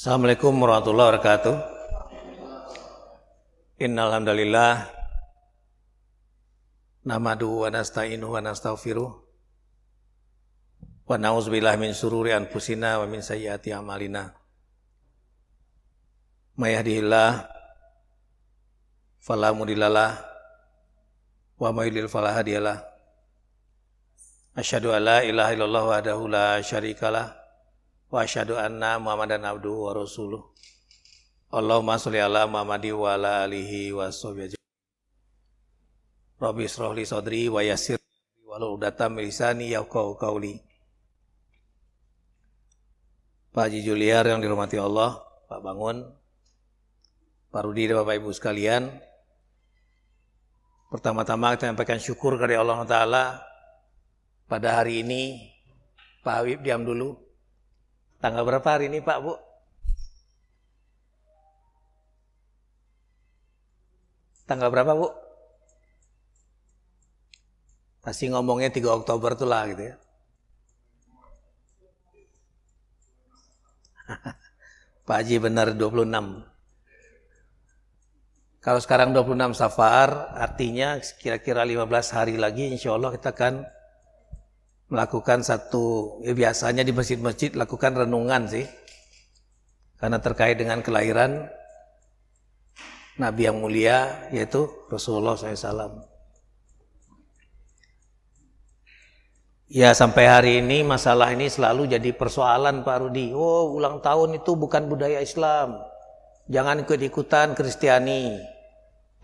Assalamualaikum warahmatullahi wabarakatuh. Innal hamdalillah nahmaduhu wa nasta'inuhu wa nastaghfiruh wa na'udzubillahi min syururi anfusina wa min sayyiati a'malina. May yahdihillahu fala mudhillalah wa may yudlil fala hadiyalah. Asyhadu an la ilaha illallah wahdahu la syarikalah wa asyhadu anna Muhammadan abduhu wa rasuluh. Allahumma sholli ala Muhammadi wa ala alihi wa sahbihi. Rabbi shrah li sadri wa yassir wahlul 'uqdatam min lisani yafqahu qawli. Pak Haji Juliar yang dirahmati Allah, Pak Bangun, Pak Rudi dan Bapak Ibu sekalian. Pertama-tama kita menyampaikan syukur kepada Allah Ta'ala. Pada hari ini, Pak Habib diam dulu. Tanggal berapa hari ini Pak, Bu? Tanggal berapa, Bu? Pasti ngomongnya 3 Oktober tuh lah gitu ya. Pak Haji benar 26. Kalau sekarang 26 Safar, artinya kira-kira 15 hari lagi insya Allah kita akan melakukan biasanya di masjid-masjid lakukan renungan sih. Karena terkait dengan kelahiran Nabi yang mulia yaitu Rasulullah SAW. Ya sampai hari ini masalah ini selalu jadi persoalan Pak Rudi. Oh ulang tahun itu bukan budaya Islam. Jangan ikut-ikutan Kristiani.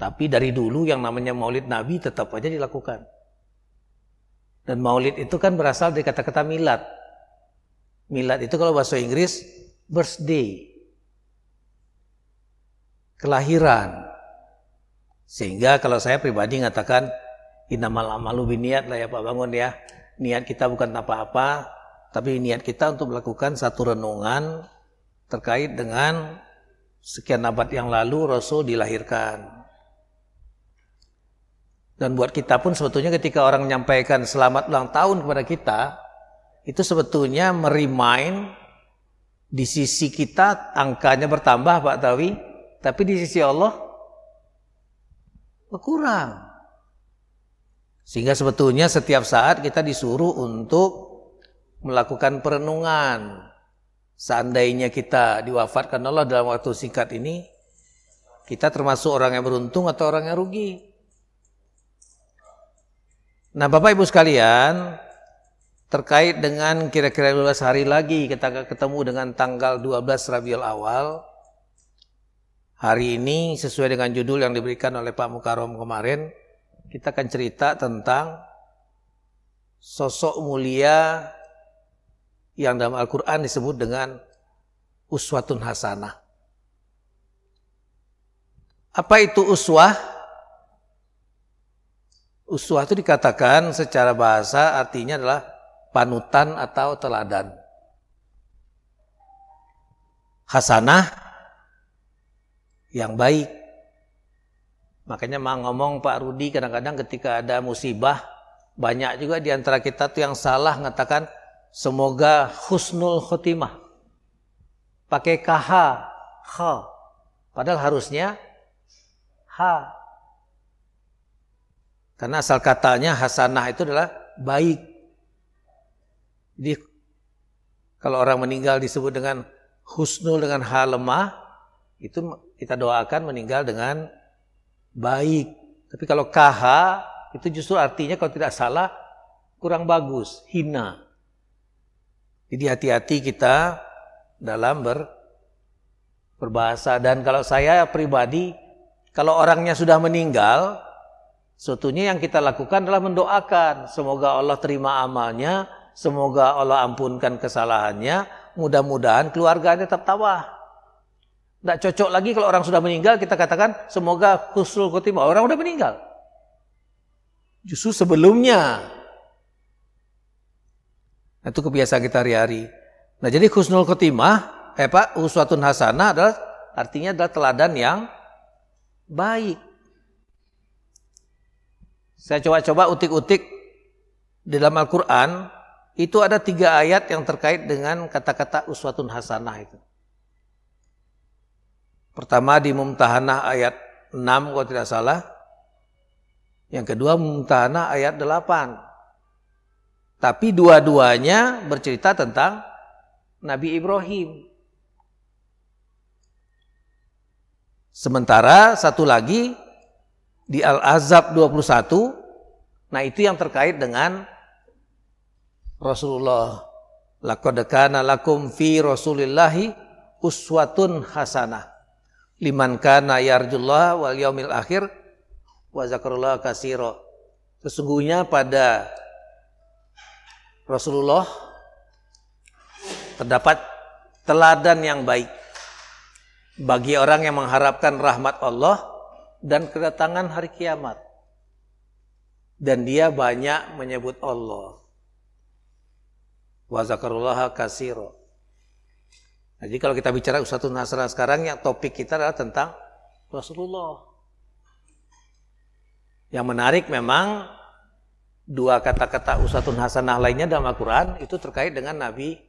Tapi dari dulu yang namanya maulid Nabi tetap aja dilakukan. Dan maulid itu kan berasal dari kata-kata milad. Milad itu kalau bahasa Inggris birthday. Kelahiran. Sehingga kalau saya pribadi mengatakan innamal amalu binniyat lah ya Pak Bangun ya. Niat kita bukan apa-apa, tapi niat kita untuk melakukan satu renungan terkait dengan sekian abad yang lalu Rasul dilahirkan. Dan buat kita pun sebetulnya ketika orang menyampaikan selamat ulang tahun kepada kita, itu sebetulnya merimain di sisi kita angkanya bertambah Pak Tawi, tapi di sisi Allah berkurang. Sehingga sebetulnya setiap saat kita disuruh untuk melakukan perenungan. Seandainya kita diwafatkan Allah dalam waktu singkat ini, kita termasuk orang yang beruntung atau orang yang rugi. Nah Bapak Ibu sekalian, terkait dengan kira-kira 12 hari lagi kita ketemu dengan tanggal 12 Rabiul Awal. Hari ini sesuai dengan judul yang diberikan oleh Pak Mukarram kemarin, kita akan cerita tentang sosok mulia yang dalam Al-Quran disebut dengan uswatun hasanah. Apa itu uswah? Uswah itu dikatakan secara bahasa artinya adalah panutan atau teladan. Hasanah yang baik. Makanya ngomong Pak Rudi kadang-kadang ketika ada musibah, banyak juga di antara kita tuh yang salah mengatakan semoga husnul khotimah. Pakai KH, kha. Padahal harusnya ha. Karena asal katanya hasanah itu adalah baik. Jadi kalau orang meninggal disebut dengan husnul dengan ha lemah, itu kita doakan meninggal dengan baik. Tapi kalau KH itu justru artinya kalau tidak salah kurang bagus, hina. Jadi hati-hati kita dalam berbahasa. Dan kalau saya pribadi, kalau orangnya sudah meninggal, sebetulnya yang kita lakukan adalah mendoakan. Semoga Allah terima amalnya, semoga Allah ampunkan kesalahannya, mudah-mudahan keluarganya tetap tabah. Tidak cocok lagi kalau orang sudah meninggal kita katakan semoga husnul khotimah. Orang sudah meninggal. Justru sebelumnya. Itu kebiasaan kita hari-hari. Nah jadi husnul khotimah, uswatun hasanah adalah artinya adalah teladan yang baik. Saya coba-coba utik-utik di dalam Al-Quran, itu ada 3 ayat yang terkait dengan kata-kata uswatun hasanah itu. Pertama di Mumtahanah ayat 6 kalau tidak salah. Yang kedua Mumtahanah ayat 8. Tapi dua-duanya bercerita tentang Nabi Ibrahim. Sementara satu lagi di Al-Ahzab 21, nah itu yang terkait dengan Rasulullah. Laqad kana lakum fi Rasulillahi uswatun hasanah liman kana yarjullaha wal yaumil akhir wa zakarullaha katsira. Sesungguhnya pada Rasulullah terdapat teladan yang baik bagi orang yang mengharapkan rahmat Allah dan kedatangan hari kiamat. Dan dia banyak menyebut Allah. Wa zakarullaha katsira. Jadi kalau kita bicara uswatun hasanah sekarang, yang topik kita adalah tentang Rasulullah. Yang menarik memang dua kata-kata uswatun hasanah lainnya dalam Al-Quran itu terkait dengan Nabi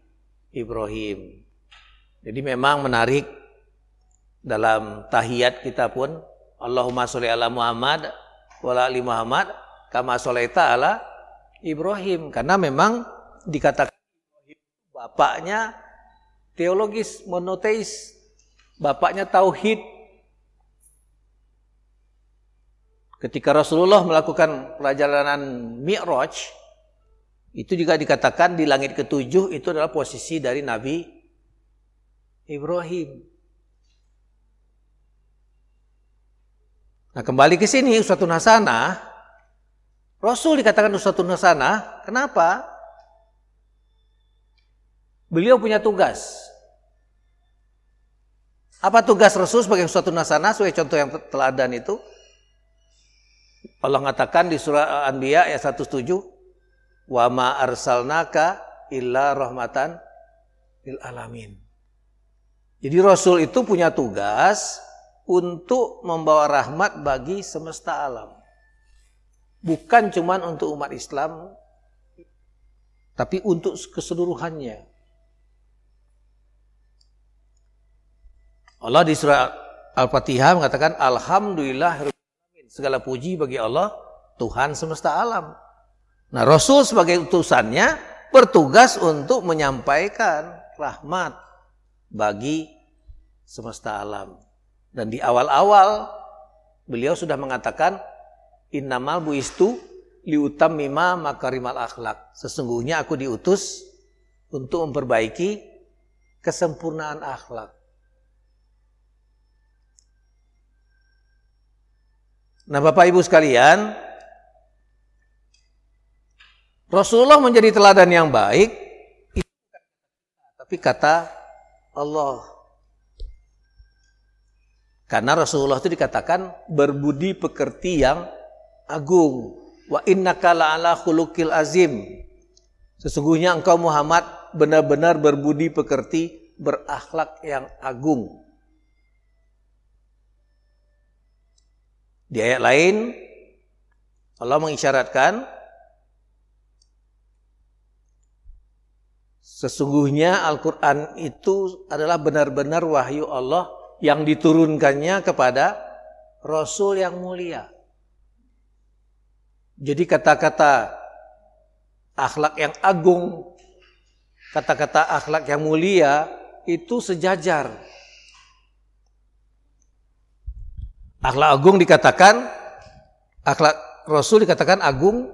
Ibrahim. Jadi memang menarik dalam tahiyat kita pun, Allahumma sholli ala Muhammad wa ala ali Muhammad kama sholaita ala Ibrahim. Karena memang dikatakan bapaknya teologis, monoteis, bapaknya tauhid. Ketika Rasulullah melakukan perjalanan Mi'raj, itu juga dikatakan di langit ketujuh itu adalah posisi dari Nabi Ibrahim. Nah, kembali ke sini uswatun hasanah. Rasul dikatakan uswatun hasanah, kenapa? Beliau punya tugas. Apa tugas Rasul sebagai uswatun hasanah? Sebagai contoh yang teladan itu, Allah mengatakan di surah Al-Anbiya ayat 107, wa ma arsalnaka illa rahmatan lil alamin. Jadi Rasul itu punya tugas untuk membawa rahmat bagi semesta alam. Bukan cuma untuk umat Islam, tapi untuk keseluruhannya. Allah di surah Al-Fatihah mengatakan alhamdulillah, segala puji bagi Allah Tuhan semesta alam. Nah, Rasul sebagai utusannya bertugas untuk menyampaikan rahmat bagi semesta alam. Dan di awal-awal beliau sudah mengatakan innamal buistu liutammima makarimal akhlak. Sesungguhnya aku diutus untuk memperbaiki kesempurnaan akhlak. Nah, Bapak Ibu sekalian, Rasulullah menjadi teladan yang baik, tapi kata Allah. Karena Rasulullah itu dikatakan berbudi pekerti yang agung. Wa innaka la'ala khuluqil azim. Sesungguhnya engkau Muhammad benar-benar berbudi pekerti, berakhlak yang agung. Di ayat lain Allah mengisyaratkan sesungguhnya Al-Quran itu adalah benar-benar wahyu Allah yang diturunkannya kepada Rasul yang mulia. Jadi kata-kata akhlak yang agung, kata-kata akhlak yang mulia itu sejajar. Akhlak agung dikatakan, akhlak Rasul dikatakan agung,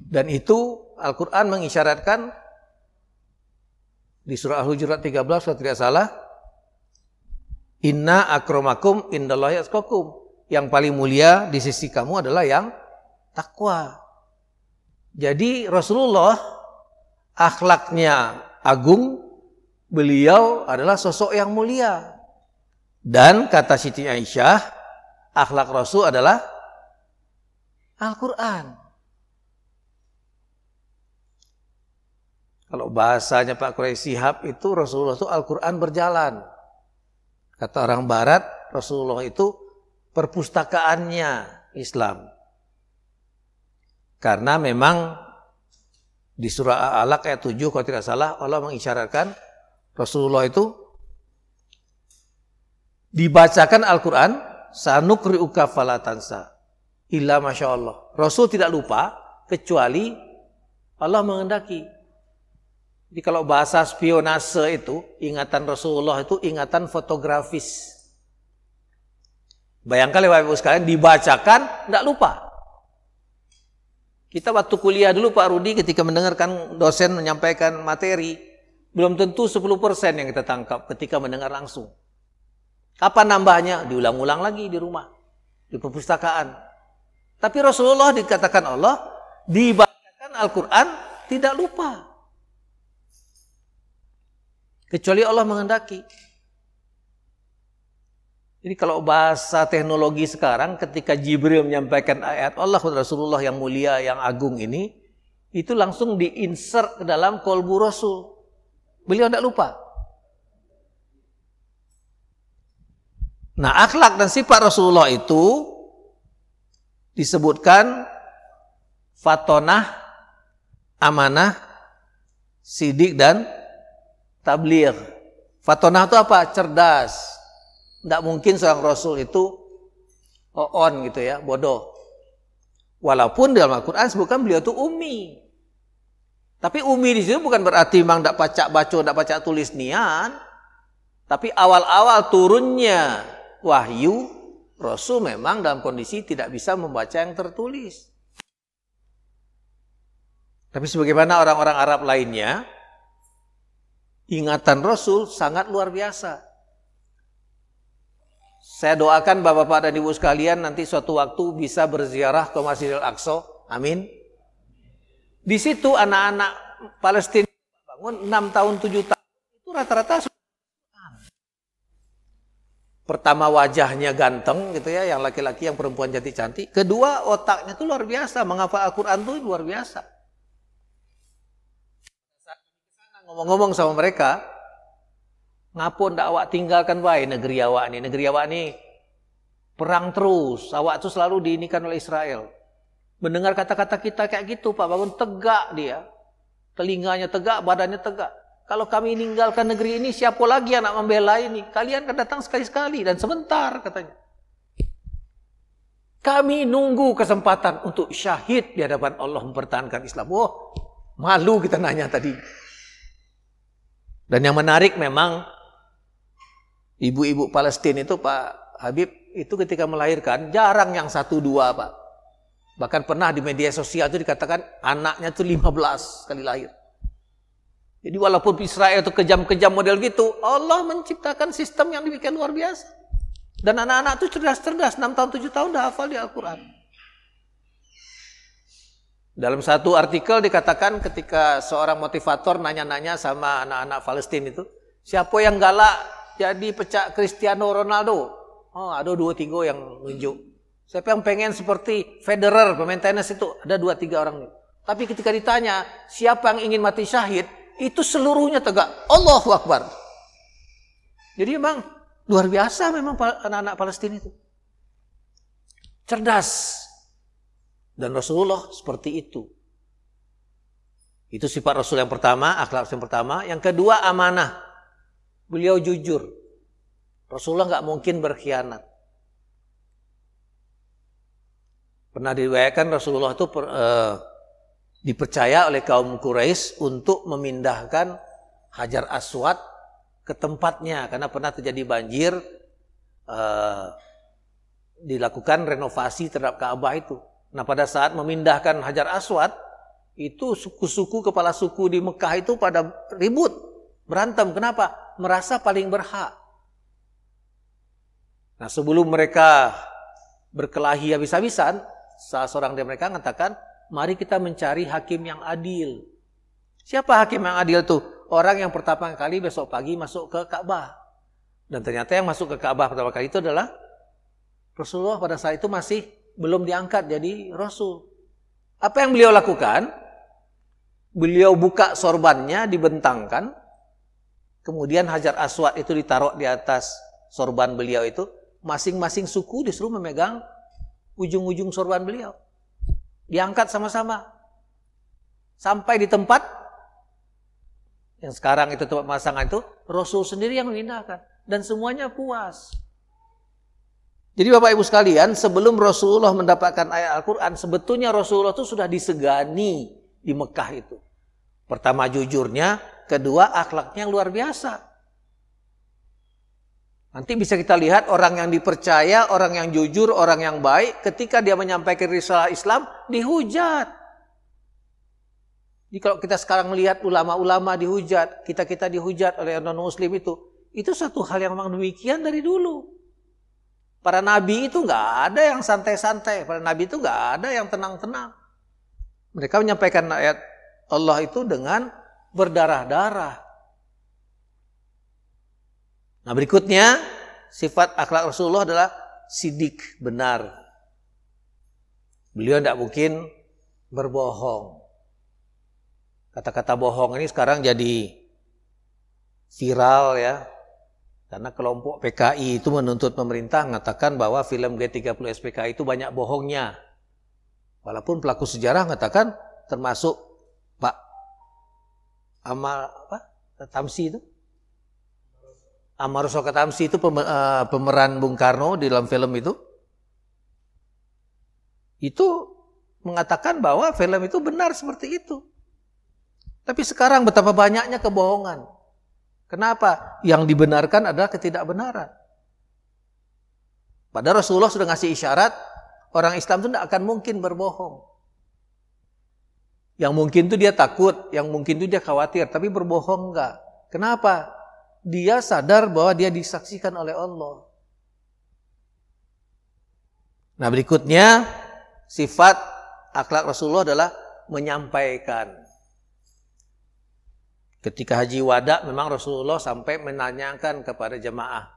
dan itu Al-Quran mengisyaratkan di surah Al-Hujurat 13 kalau tidak salah, inna akramakum indallahi atqakum. Yang paling mulia di sisi kamu adalah yang takwa. Jadi Rasulullah akhlaknya agung, beliau adalah sosok yang mulia. Dan kata Siti Aisyah, akhlak Rasul adalah Al-Quran. Kalau bahasanya Pak Quraisy Shihab itu Rasulullah itu Al-Quran berjalan. Kata orang Barat, Rasulullah itu perpustakaannya Islam. Karena memang di surah Al-Alaq ayat 7 kalau tidak salah Allah mengisyaratkan Rasulullah itu dibacakan Al-Quran, sanukri'uka fala tansa illa masyaallah. Rasul tidak lupa kecuali Allah menghendaki. Jadi kalau bahasa spionase itu, ingatan Rasulullah itu ingatan fotografis. Bayangkan Bapak Ibu sekalian, dibacakan, tidak lupa. Kita waktu kuliah dulu Pak Rudi ketika mendengarkan dosen menyampaikan materi, belum tentu 10% yang kita tangkap ketika mendengar langsung. Kapan nambahnya? Diulang-ulang lagi di rumah, di perpustakaan. Tapi Rasulullah dikatakan Allah, dibacakan Al-Quran, tidak lupa. Kecuali Allah menghendaki. Jadi kalau bahasa teknologi sekarang ketika Jibril menyampaikan ayat Allah Rasulullah yang mulia, yang agung ini, itu langsung diinsert ke dalam kolbu Rasul. Beliau tidak lupa. Nah, akhlak dan sifat Rasulullah itu disebutkan fatonah, amanah, sidik dan tabligh. Fatonah itu apa? Cerdas. Tidak mungkin seorang Rasul itu on gitu ya, bodoh. Walaupun dalam Al-Quran sebutkan beliau itu ummi. Tapi ummi di sini bukan berarti memang tidak baca, tidak baca tulis nian. Tapi awal-awal turunnya wahyu, Rasul memang dalam kondisi tidak bisa membaca yang tertulis. Tapi sebagaimana orang-orang Arab lainnya, ingatan Rasul sangat luar biasa. Saya doakan Bapak-bapak dan Ibu sekalian nanti suatu waktu bisa berziarah ke Masjidil Aqsa. Amin. Di situ anak-anak Palestina bangun 6 tahun, 7 tahun. Itu rata-rata pertama wajahnya ganteng gitu ya, yang laki-laki, yang perempuan cantik-cantik. Kedua otaknya itu luar biasa, menghafal Al-Quran itu luar biasa. Ngomong-ngomong sama mereka, ngapun ndak awak tinggalkan baik negeri awak ini. Negeri awak ini perang terus. Awak tuh selalu diinikan oleh Israel. Mendengar kata-kata kita kayak gitu, Pak Bangun tegak dia. Telinganya tegak, badannya tegak. Kalau kami meninggalkan negeri ini, siapa lagi yang nak membela ini? Kalian kan datang sekali-sekali dan sebentar katanya. Kami nunggu kesempatan untuk syahid di hadapan Allah mempertahankan Islam. Oh, malu kita nanya tadi. Dan yang menarik memang ibu-ibu Palestina itu Pak Habib itu ketika melahirkan jarang yang 1-2 Pak. Bahkan pernah di media sosial itu dikatakan anaknya itu 15 kali lahir. Jadi walaupun Israel itu kejam-kejam model gitu, Allah menciptakan sistem yang demikian luar biasa. Dan anak-anak itu cerdas-cerdas, 6 tahun 7 tahun dah hafal di Al-Quran. Dalam satu artikel dikatakan ketika seorang motivator nanya-nanya sama anak-anak Palestina itu, siapa yang galak jadi pecah Cristiano Ronaldo? Oh, ada 2-3 yang nunjuk. Siapa yang pengen seperti Federer, pemain tenis itu? Ada 2-3 orang. Tapi ketika ditanya, siapa yang ingin mati syahid? Itu seluruhnya tegak. Allahu Akbar. Jadi memang luar biasa memang anak-anak Palestina itu. Cerdas. Dan Rasulullah seperti itu. Itu sifat Rasul yang pertama, akhlak yang pertama. Yang kedua, amanah. Beliau jujur. Rasulullah nggak mungkin berkhianat. Pernah diriwayatkan Rasulullah itu dipercaya oleh kaum Quraisy untuk memindahkan Hajar Aswad ke tempatnya. Karena pernah terjadi banjir, dilakukan renovasi terhadap Ka'bah itu. Nah pada saat memindahkan Hajar Aswad, itu suku-suku, kepala suku di Mekah itu pada ribut, berantem. Kenapa? Merasa paling berhak. Nah sebelum mereka berkelahi habis-habisan, salah seorang dari mereka mengatakan, mari kita mencari hakim yang adil. Siapa hakim yang adil tuh? Orang yang pertama kali besok pagi masuk ke Ka'bah. Dan ternyata yang masuk ke Ka'bah pertama kali itu adalah Rasulullah. Pada saat itu masih belum diangkat jadi Rasul. Apa yang beliau lakukan? Beliau buka sorbannya, dibentangkan. Kemudian Hajar Aswad itu ditaruh di atas sorban beliau itu. Masing-masing suku disuruh memegang ujung-ujung sorban beliau. Diangkat sama-sama. Sampai di tempat yang sekarang itu tempat pemasangan itu, Rasul sendiri yang memindahkan. Dan semuanya puas. Jadi Bapak Ibu sekalian, sebelum Rasulullah mendapatkan ayat Al-Quran, sebetulnya Rasulullah itu sudah disegani di Mekah itu. Pertama jujurnya, kedua akhlaknya luar biasa. Nanti bisa kita lihat orang yang dipercaya, orang yang jujur, orang yang baik, ketika dia menyampaikan risalah Islam, dihujat. Jadi kalau kita sekarang melihat ulama-ulama dihujat, kita-kita dihujat oleh non-muslim itu satu hal yang memang demikian dari dulu. Para nabi itu nggak ada yang santai-santai, para nabi itu nggak ada yang tenang-tenang. Mereka menyampaikan ayat Allah itu dengan berdarah-darah. Nah berikutnya, sifat akhlak Rasulullah adalah sidik, benar. Beliau tidak mungkin berbohong. Kata-kata bohong ini sekarang jadi viral ya. Karena kelompok PKI itu menuntut pemerintah mengatakan bahwa film G30 SPKI itu banyak bohongnya. Walaupun pelaku sejarah mengatakan termasuk Pak Tamsi itu. Amar Soka Tamsi itu pemeran Bung Karno di dalam film itu. Itu mengatakan bahwa film itu benar seperti itu. Tapi sekarang betapa banyaknya kebohongan. Kenapa? Yang dibenarkan adalah ketidakbenaran. Padahal Rasulullah sudah ngasih isyarat, orang Islam itu tidak akan mungkin berbohong. Yang mungkin itu dia takut, yang mungkin itu dia khawatir, tapi berbohong enggak. Kenapa? Dia sadar bahwa dia disaksikan oleh Allah. Nah berikutnya, sifat akhlak Rasulullah adalah menyampaikan. Ketika haji wada memang Rasulullah sampai menanyakan kepada jemaah.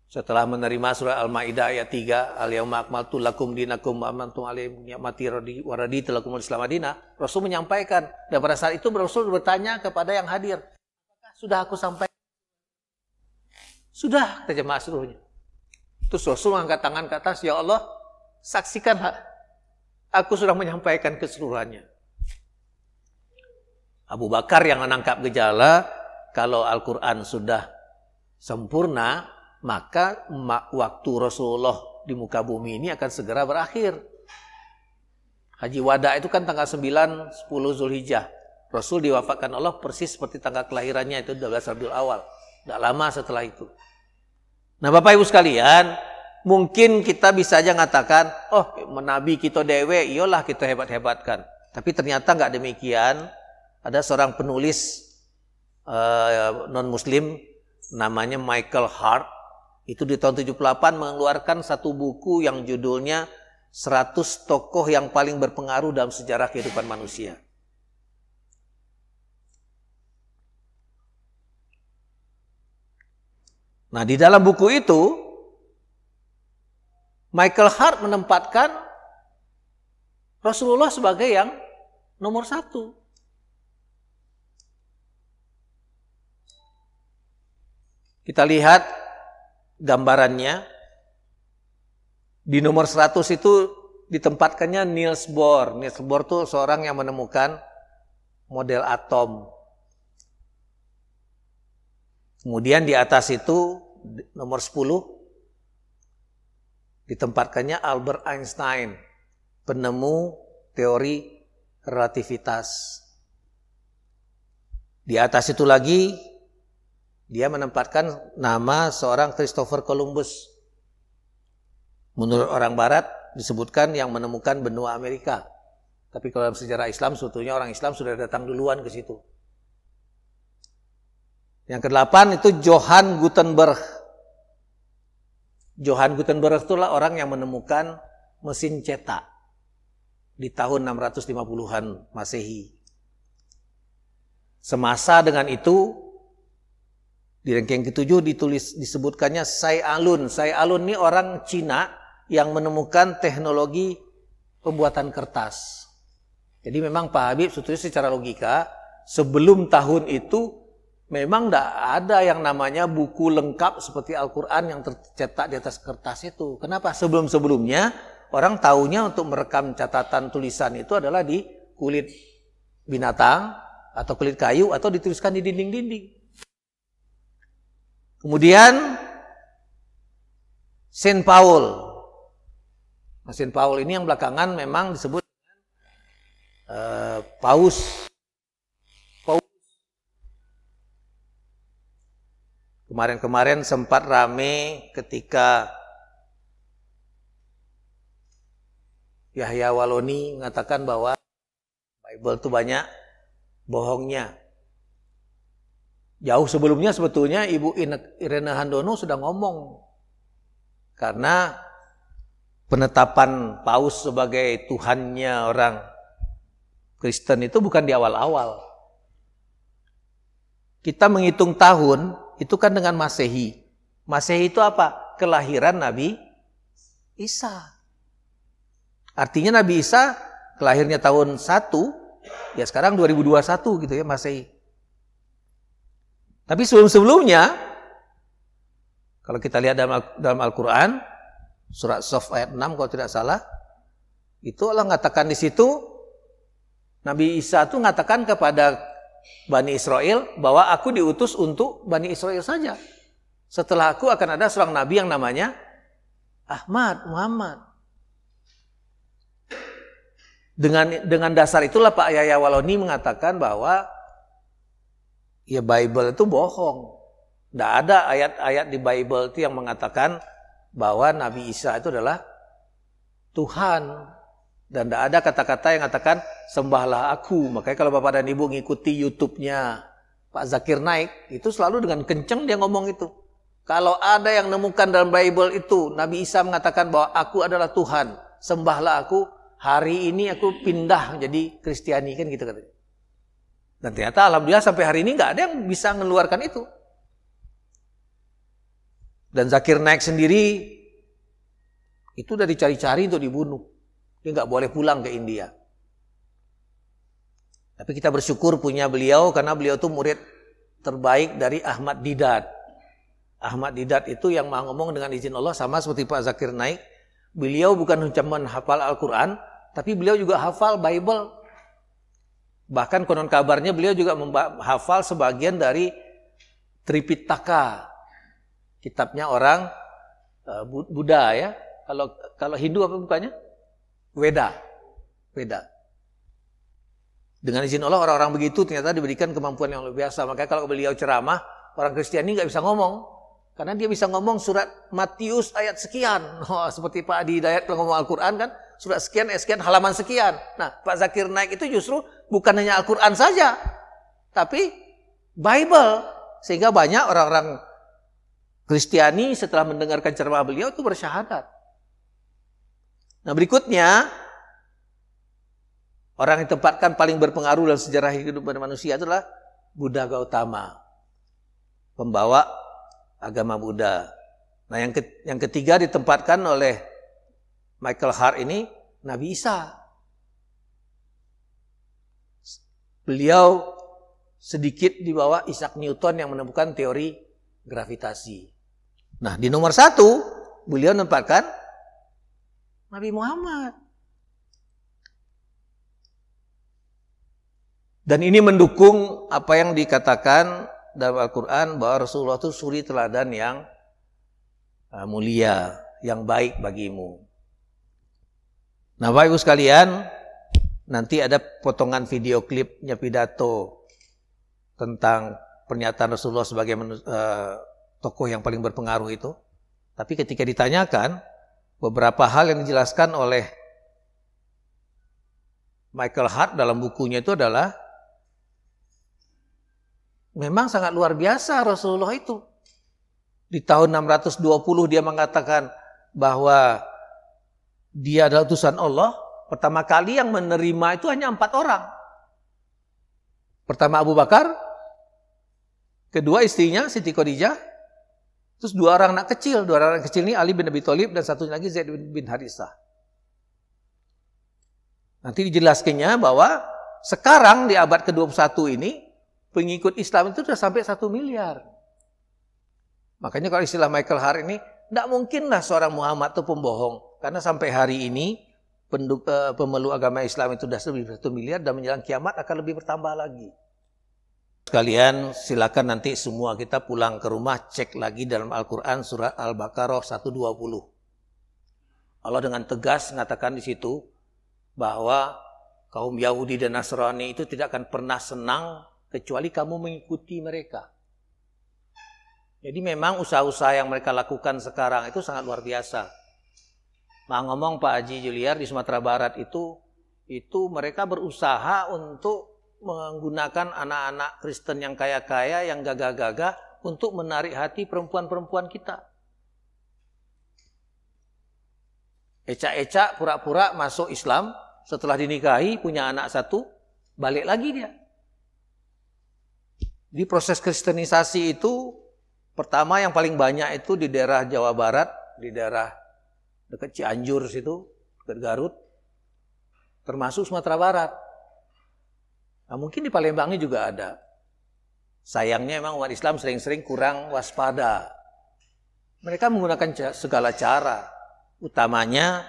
Setelah menerima surah Al-Maidah ayat 3, al-yauma akmaltu lakum dinakum wa amantu alaihim ni'mati wa raditu lakumul islam madinah, Rasul menyampaikan, dan pada saat itu Rasul bertanya kepada yang hadir, apakah sudah aku sampaikan? Sudah, kata jemaah seluruhnya. Terus Rasul mengangkat tangan ke atas, ya Allah, saksikan aku sudah menyampaikan keseluruhannya. Abu Bakar yang menangkap gejala, kalau Al-Quran sudah sempurna, maka waktu Rasulullah di muka bumi ini akan segera berakhir. Haji Wada itu kan tanggal 9-10 Zulhijjah. Rasul diwafatkan Allah persis seperti tanggal kelahirannya, itu 12 Rabiul Awal. Tidak lama setelah itu. Nah Bapak Ibu sekalian, mungkin kita bisa aja mengatakan, oh menabi kita dewe, iyalah kita hebat-hebatkan. Tapi ternyata nggak demikian. Ada seorang penulis non-muslim namanya Michael Hart. Itu di tahun 78 mengeluarkan satu buku yang judulnya 100 tokoh yang paling berpengaruh dalam sejarah kehidupan manusia. Nah di dalam buku itu Michael Hart menempatkan Rasulullah sebagai yang nomor 1. Kita lihat gambarannya. Di nomor 100 itu ditempatkannya Niels Bohr. Niels Bohr itu seorang yang menemukan model atom. Kemudian di atas itu nomor 10 ditempatkannya Albert Einstein, penemu teori relativitas. Di atas itu lagi dia menempatkan nama seorang Christopher Columbus. Menurut orang Barat disebutkan yang menemukan benua Amerika. Tapi kalau dalam sejarah Islam sebetulnya orang Islam sudah datang duluan ke situ. Yang ke-8 itu Johann Gutenberg. Johann Gutenberg itulah orang yang menemukan mesin cetak di tahun 650-an Masehi. Semasa dengan itu, di ranking ke-7 disebutkannya Tsai Alun. Tsai Alun ini orang Cina yang menemukan teknologi pembuatan kertas. Jadi memang Pak Habib sebetulnya secara logika sebelum tahun itu memang tidak ada yang namanya buku lengkap seperti Al-Quran yang tercetak di atas kertas itu. Kenapa? Sebelum-sebelumnya orang taunya untuk merekam catatan tulisan itu adalah di kulit binatang atau kulit kayu atau dituliskan di dinding-dinding. Kemudian Saint Paul. Nah, Saint Paul ini yang belakangan memang disebut Paus. Kemarin-kemarin sempat rame ketika Yahya Waloni mengatakan bahwa Bible itu banyak bohongnya. Jauh sebelumnya sebetulnya Ibu Irene Handono sudah ngomong. Karena penetapan Paus sebagai Tuhannya orang Kristen itu bukan di awal-awal. Kita menghitung tahun itu kan dengan Masehi. Masehi itu apa? Kelahiran Nabi Isa. Artinya Nabi Isa kelahirnya tahun 1, ya sekarang 2021 gitu ya Masehi. Tapi sebelum-sebelumnya, kalau kita lihat dalam Al-Quran, surat Shaf ayat 6 kalau tidak salah, itu Allah mengatakan di situ, Nabi Isa itu mengatakan kepada Bani Israel bahwa aku diutus untuk Bani Israel saja. Setelah aku akan ada seorang Nabi yang namanya Muhammad. Dengan dasar itulah Pak Yahya Waloni mengatakan bahwa ya Bible itu bohong. Tidak ada ayat-ayat di Bible itu yang mengatakan bahwa Nabi Isa itu adalah Tuhan. Dan tidak ada kata-kata yang mengatakan sembahlah aku. Makanya kalau Bapak dan Ibu ngikuti YouTube-nya Pak Zakir Naik, itu selalu dengan kenceng dia ngomong itu. Kalau ada yang nemukan dalam Bible itu, Nabi Isa mengatakan bahwa aku adalah Tuhan, sembahlah aku, hari ini aku pindah jadi Kristiani, kan gitu katanya. Dan ternyata alhamdulillah sampai hari ini nggak ada yang bisa mengeluarkan itu. Dan Zakir Naik sendiri itu udah dicari-cari untuk dibunuh. Dia nggak boleh pulang ke India. Tapi kita bersyukur punya beliau karena beliau itu murid terbaik dari Ahmad Didat. Ahmad Didat itu yang mau ngomong dengan izin Allah sama seperti Pak Zakir Naik. Beliau bukan cuma hafal Al-Quran, tapi beliau juga hafal Bible. Bahkan konon kabarnya beliau juga hafal sebagian dari Tripitaka, kitabnya orang Buddha ya. Kalau Hindu apa bukannya? Weda. Dengan izin Allah orang-orang begitu ternyata diberikan kemampuan yang luar biasa. Makanya kalau beliau ceramah, orang Kristiani nggak bisa ngomong. Karena dia bisa ngomong surat Matius ayat sekian. Seperti Pak Adi Hidayat kalau ngomong Al-Quran kan, surat sekian, sekian, halaman sekian. Nah, Pak Zakir Naik itu justru bukan hanya Al-Quran saja, tapi Bible. Sehingga banyak orang-orang Kristiani setelah mendengarkan ceramah beliau itu bersyahadat. Nah berikutnya, orang yang ditempatkan paling berpengaruh dalam sejarah kehidupan manusia adalah Buddha Gautama, pembawa agama Buddha. Nah yang ketiga ditempatkan oleh Michael Hart ini Nabi Isa. Beliau sedikit di bawah Isaac Newton yang menemukan teori gravitasi. Nah di nomor 1 beliau menempatkan Nabi Muhammad. Dan ini mendukung apa yang dikatakan dalam Al-Quran bahwa Rasulullah itu suri teladan yang mulia, yang baik bagimu. Nah Bapak Ibu sekalian, nanti ada potongan video klipnya pidato tentang pernyataan Rasulullah sebagai tokoh yang paling berpengaruh itu. Tapi ketika ditanyakan, beberapa hal yang dijelaskan oleh Michael Hart dalam bukunya itu adalah memang sangat luar biasa Rasulullah itu. Di tahun 620 dia mengatakan bahwa dia adalah utusan Allah. Pertama kali yang menerima itu hanya 4 orang. Pertama Abu Bakar, kedua istrinya Siti Khadijah, terus 2 orang anak kecil. 2 orang anak kecil ini Ali bin Abi Thalib dan satunya lagi Zaid bin Harithah. Nanti dijelaskannya bahwa sekarang di abad ke-21 ini pengikut Islam itu sudah sampai 1 miliar. Makanya kalau istilah Michael Hart ini, tidak mungkinlah seorang Muhammad itu pembohong. Karena sampai hari ini pemeluk agama Islam itu sudah lebih 1 miliar dan menjelang kiamat akan lebih bertambah lagi. Sekalian silakan nanti semua kita pulang ke rumah cek lagi dalam Al-Quran surat Al-Baqarah 120. Allah dengan tegas mengatakan di situ bahwa kaum Yahudi dan Nasrani itu tidak akan pernah senang kecuali kamu mengikuti mereka. Jadi memang usaha-usaha yang mereka lakukan sekarang itu sangat luar biasa. Ngomong Pak Haji Juliar di Sumatera Barat itu mereka berusaha untuk menggunakan anak-anak Kristen yang kaya-kaya, yang gagah-gagah untuk menarik hati perempuan-perempuan kita. Ecak-ecak pura-pura masuk Islam, setelah dinikahi punya anak satu, balik lagi dia. Di proses kristenisasi itu, pertama yang paling banyak itu di daerah Jawa Barat, di daerah dekat Cianjur situ, dekat Garut, termasuk Sumatera Barat. Nah, mungkin di Palembang ini juga ada. Sayangnya memang umat Islam sering-sering kurang waspada. Mereka menggunakan segala cara, utamanya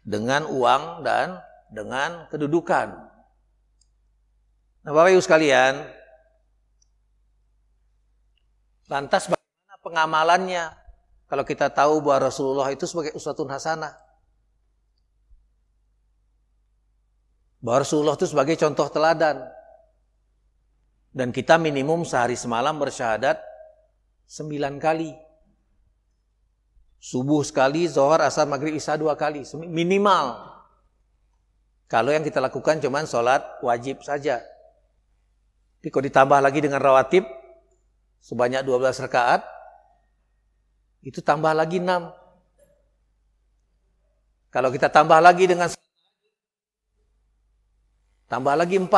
dengan uang dan dengan kedudukan. Nah, Bapak Ibu sekalian, lantas bagaimana pengamalannya kalau kita tahu bahwa Rasulullah itu sebagai uswatun hasanah? Bahwa Rasulullah itu sebagai contoh teladan. Dan kita minimum sehari semalam bersyahadat 9 kali. Subuh sekali, zuhur, asar, maghrib, isya 2 kali. Minimal. Kalau yang kita lakukan cuma sholat wajib saja. Tapi kalau ditambah lagi dengan rawatib, sebanyak 12 rakaat, itu tambah lagi 6. Kalau kita tambah lagi dengan tambah lagi 4.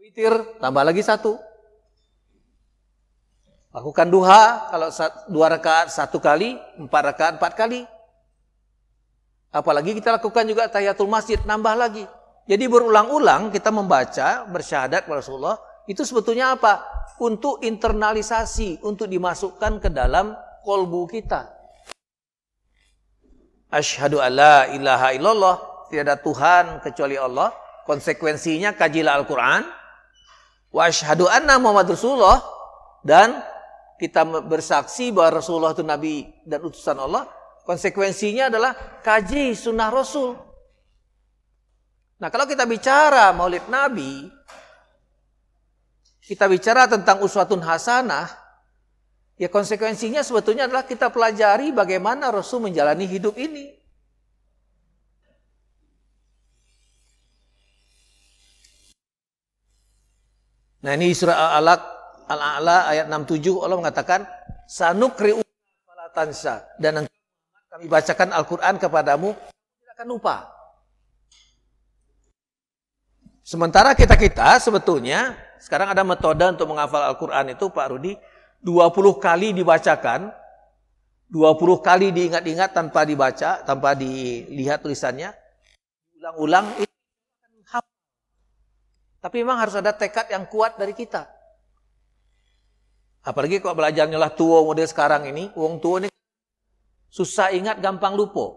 Witir, tambah lagi 1. Lakukan duha, kalau 2 rakaat 1 kali, 4 rakaat 4 kali. Apalagi kita lakukan juga tahiyatul masjid, nambah lagi. Jadi berulang-ulang kita membaca, bersyahadat kepada Rasulullah, itu sebetulnya apa? Untuk internalisasi, untuk dimasukkan ke dalam kolbu kita. Asyhadu alla ilaha illallah, tidak ada Tuhan kecuali Allah. Konsekuensinya kajilah Al-Quran. Wa asyhadu anna Muhammad Rasulullah. Dan kita bersaksi bahwa Rasulullah itu Nabi dan utusan Allah. Konsekuensinya adalah kaji sunnah Rasul. Nah, kalau kita bicara maulid Nabi, kita bicara tentang uswatun hasanah, ya konsekuensinya sebetulnya adalah kita pelajari bagaimana Rasul menjalani hidup ini. Nah, ini surah Al-A'la ayat 67 Allah mengatakan sanukri'u fala tansa, dan kami bacakan Al-Qur'an kepadamu tidak akan lupa. Sementara kita sebetulnya sekarang ada metode untuk menghafal Al-Qur'an itu Pak Rudi 20 kali dibacakan, 20 kali diingat-ingat tanpa dibaca, tanpa dilihat tulisannya, ulang-ulang itu. Tapi memang harus ada tekad yang kuat dari kita. Apalagi kalau belajarnya lah tua model sekarang ini, wong tua ini susah ingat, gampang lupa.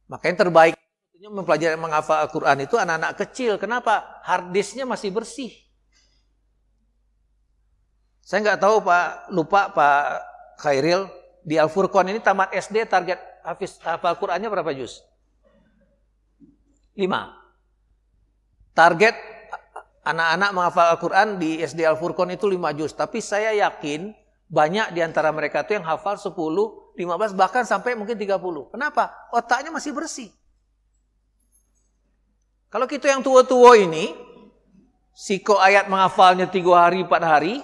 Maka yang terbaik mempelajari menghafal Al-Quran itu anak-anak kecil. Kenapa? Hard disknya masih bersih. Saya nggak tahu lupa Pak Khairil, di Al-Furqan ini tamat SD target hafal Qurannya berapa juz? 5. Target anak-anak menghafal Al-Quran di SD Al-Furqan itu 5 juz. Tapi saya yakin banyak di antara mereka itu yang hafal 10, 15, bahkan sampai mungkin 30. Kenapa? Otaknya masih bersih. Kalau kita yang tua-tua ini, siko ayat menghafalnya 3 hari, 4 hari,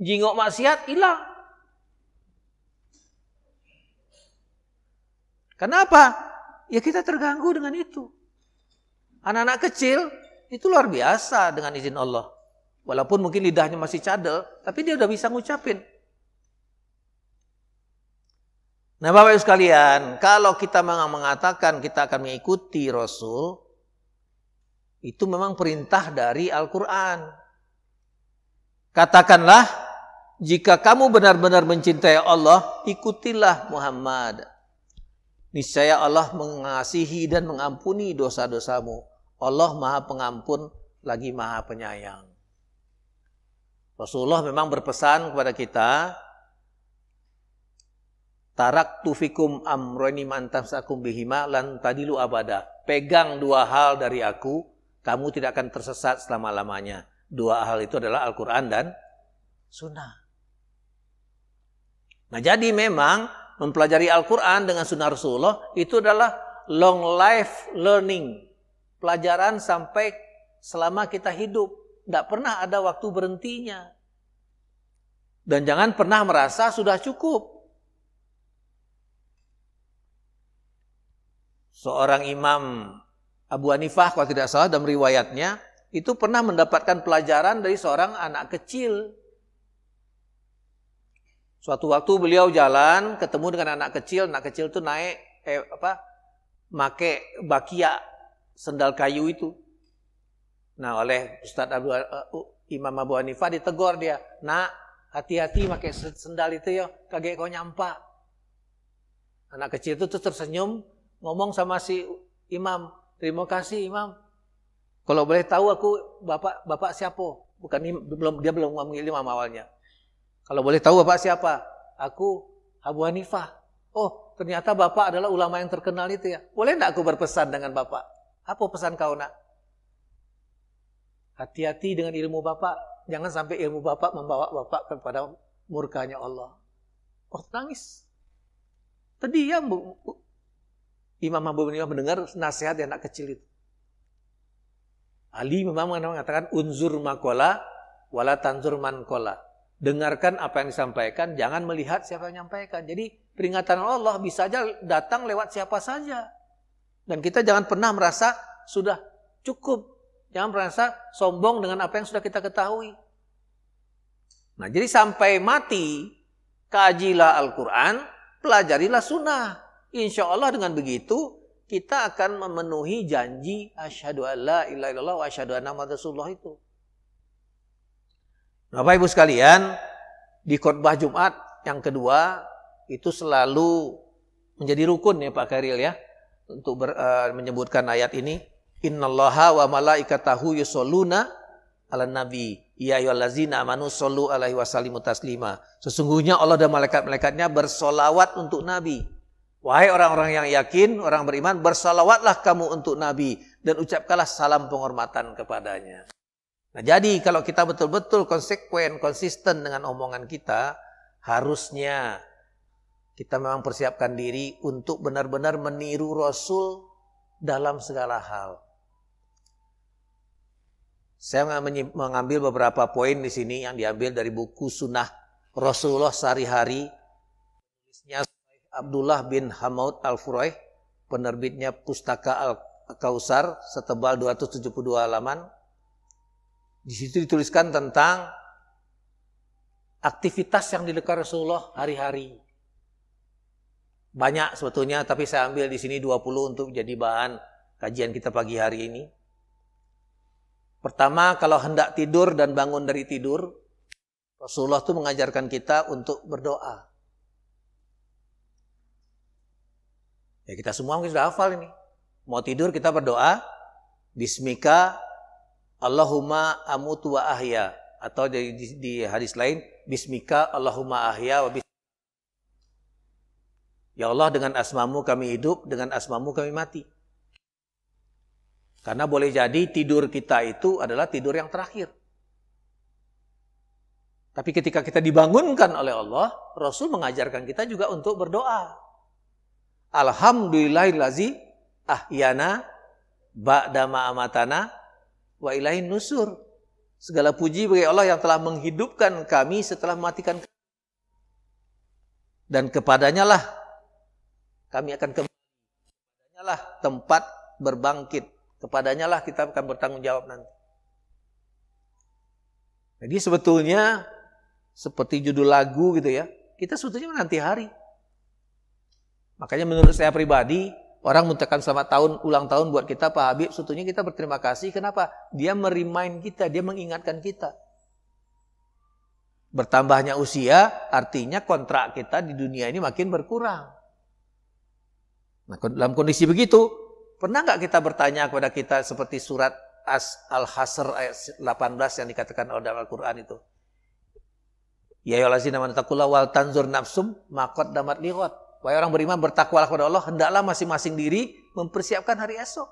jingok maksiat hilang. Kenapa? Ya kita terganggu dengan itu. Anak-anak kecil itu luar biasa dengan izin Allah. Walaupun mungkin lidahnya masih cadel, tapi dia udah bisa ngucapin. Nah, Bapak Ibu sekalian, kalau kita mengatakan kita akan mengikuti Rasul, itu memang perintah dari Al-Quran. Katakanlah, jika kamu benar-benar mencintai Allah, ikutilah Muhammad. Niscaya Allah mengasihi dan mengampuni dosa-dosamu. Allah Maha Pengampun lagi Maha Penyayang. Rasulullah memang berpesan kepada kita, taraktu fikum amrayni man tamsakum bihima lan tadilu abada. Pegang dua hal dari aku, kamu tidak akan tersesat selama-lamanya. Dua hal itu adalah Al-Quran dan Sunnah. Nah, jadi memang mempelajari Al-Quran dengan Sunnah Rasulullah itu adalah long life learning. Pelajaran sampai selama kita hidup. Tidak pernah ada waktu berhentinya. Dan jangan pernah merasa sudah cukup. Seorang imam Abu Hanifah kalau tidak salah dalam riwayatnya itu pernah mendapatkan pelajaran dari seorang anak kecil. Suatu waktu beliau jalan ketemu dengan anak kecil itu naik make bakia sendal kayu itu. Nah, oleh Imam Abu Hanifah ditegur dia, "Nak, hati-hati pakai sendal itu ya, kagak kau nyampak." Anak kecil itu tersenyum, ngomong sama si imam, "Terima kasih imam. Kalau boleh tahu aku bapak siapa?" Bukan dia belum memanggil imam awalnya. "Kalau boleh tahu bapak siapa?" "Aku Abu Hanifah." "Oh, ternyata bapak adalah ulama yang terkenal itu ya. Boleh enggak aku berpesan dengan bapak?" "Apa pesan kau, nak?" "Hati-hati dengan ilmu bapak. Jangan sampai ilmu bapak membawa bapak kepada murkanya Allah." Oh, nangis. Terdiam Imam Abu Hanifah mendengar nasihat anak kecil itu. Ali memang mengatakan unzur makola wala tanzur man kola. Dengarkan apa yang disampaikan, jangan melihat siapa yang menyampaikan. Jadi peringatan Allah bisa saja datang lewat siapa saja. Dan kita jangan pernah merasa sudah cukup. Jangan merasa sombong dengan apa yang sudah kita ketahui. Nah, jadi sampai mati, kajilah Al-Quran, pelajarilah sunnah. Insya Allah dengan begitu, kita akan memenuhi janji asyhadu an la ilaha illallah wa asyhadu anna muhammadar rasulullah itu. Bapak Ibu sekalian, di khotbah Jumat yang kedua, itu selalu menjadi rukun ya Pak Khairil ya, untuk menyebutkan ayat ini. Innallaha wa malaikatahu yusholluna ala nabi ya ayyuhallazina amanu shollu alaihi wasallimu taslima. Sesungguhnya Allah dan malaikat-malaikatnya bersolawat untuk nabi. Wahai orang-orang yang yakin, orang beriman, bersolawatlah kamu untuk nabi dan ucapkanlah salam penghormatan kepadanya. Nah, jadi kalau kita betul-betul konsisten dengan omongan kita, harusnya kita memang persiapkan diri untuk benar-benar meniru Rasul dalam segala hal. Saya mengambil beberapa poin di sini yang diambil dari buku Sunnah Rasulullah Sehari-hari. Tulisnya Abdullah bin Hamaud Al-Furaih, penerbitnya Pustaka Al-Kausar, setebal 272 halaman. Di situ dituliskan tentang aktivitas yang dilakukan Rasulullah hari-hari. Banyak sebetulnya, tapi saya ambil di sini 20 untuk jadi bahan kajian kita pagi hari ini. Pertama, kalau hendak tidur dan bangun dari tidur, Rasulullah itu mengajarkan kita untuk berdoa. Ya, kita semua mungkin sudah hafal ini. Mau tidur kita berdoa, Bismika Allahumma amutu wa ahya. Atau di hadis lain, Bismika Allahumma ahya wa bismika. Ya Allah, dengan asmamu kami hidup, dengan asmamu kami mati. Karena boleh jadi tidur kita itu adalah tidur yang terakhir. Tapi ketika kita dibangunkan oleh Allah, Rasul mengajarkan kita juga untuk berdoa. Alhamdulillahillazi ahyana ba'da ma amatana wa ilaihin nusur. Segala puji bagi Allah yang telah menghidupkan kami setelah mematikan kami. Dan kepadanya lah kami akan kembali. Kepadanya lah tempat berbangkit. Kepadanya lah kita akan bertanggung jawab nanti. Jadi sebetulnya seperti judul lagu gitu ya, kita sebetulnya menanti hari. Makanya menurut saya pribadi, orang mengucapkan selamat tahun, ulang tahun buat kita Pak Habib, sebetulnya kita berterima kasih. Kenapa? Dia merimain kita, dia mengingatkan kita. Bertambahnya usia, artinya kontrak kita di dunia ini makin berkurang. Nah, dalam kondisi begitu, pernah nggak kita bertanya kepada kita seperti surat Al-Hasr ayat 18 yang dikatakan oleh dalam Al-Quran itu. Ya ayyuhallazina amanu taqullaha wal tanzur nafsum ma qaddamat lighad. Wahai orang beriman, bertakwalah kepada Allah, hendaklah masing-masing diri mempersiapkan hari esok.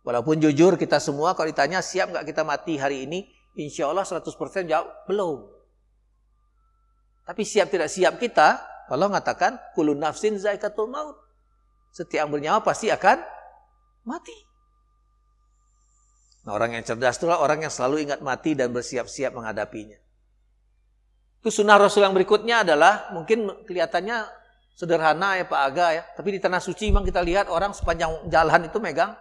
Walaupun jujur kita semua kalau ditanya siap nggak kita mati hari ini, insya Allah 100% jawab belum. Tapi siap tidak siap kita, Allah mengatakan kullu nafsin zaikatul maut. Setiap yang bernyawa pasti akan mati. Nah, orang yang cerdas itulah orang yang selalu ingat mati dan bersiap-siap menghadapinya. Itu sunnah Rasul yang berikutnya adalah, mungkin kelihatannya sederhana ya Pak Aga ya, tapi di Tanah Suci memang kita lihat orang sepanjang jalan itu megang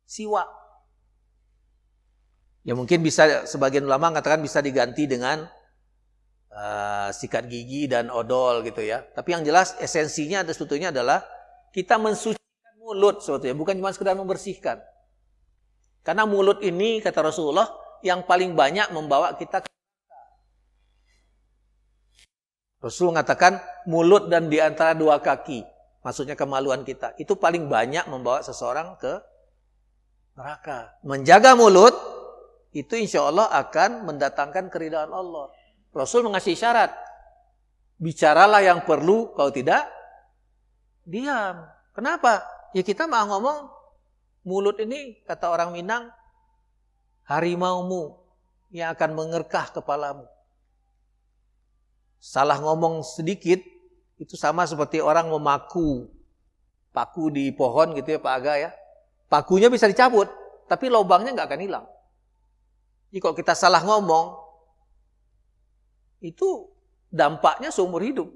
siwak. Ya mungkin bisa, sebagian ulama mengatakan bisa diganti dengan sikat gigi dan odol gitu ya. Tapi yang jelas esensinya sebetulnya adalah kita mensucikan mulut sebetulnya, bukan cuma sekedar membersihkan. Karena mulut ini kata Rasulullah yang paling banyak membawa kita ke Rasul mengatakan mulut dan di antara dua kaki, maksudnya kemaluan kita, itu paling banyak membawa seseorang ke neraka. Menjaga mulut, itu insya Allah akan mendatangkan keridhaan Allah. Rasul mengasih syarat, bicaralah yang perlu, kalau tidak, diam. Kenapa? Ya kita mau ngomong, mulut ini, kata orang Minang, harimaumu yang akan mengerkah kepalamu. Salah ngomong sedikit, itu sama seperti orang memaku paku di pohon gitu ya Pak Aga ya. Pakunya bisa dicabut, tapi lubangnya nggak akan hilang. Jadi kalau kita salah ngomong, itu dampaknya seumur hidup.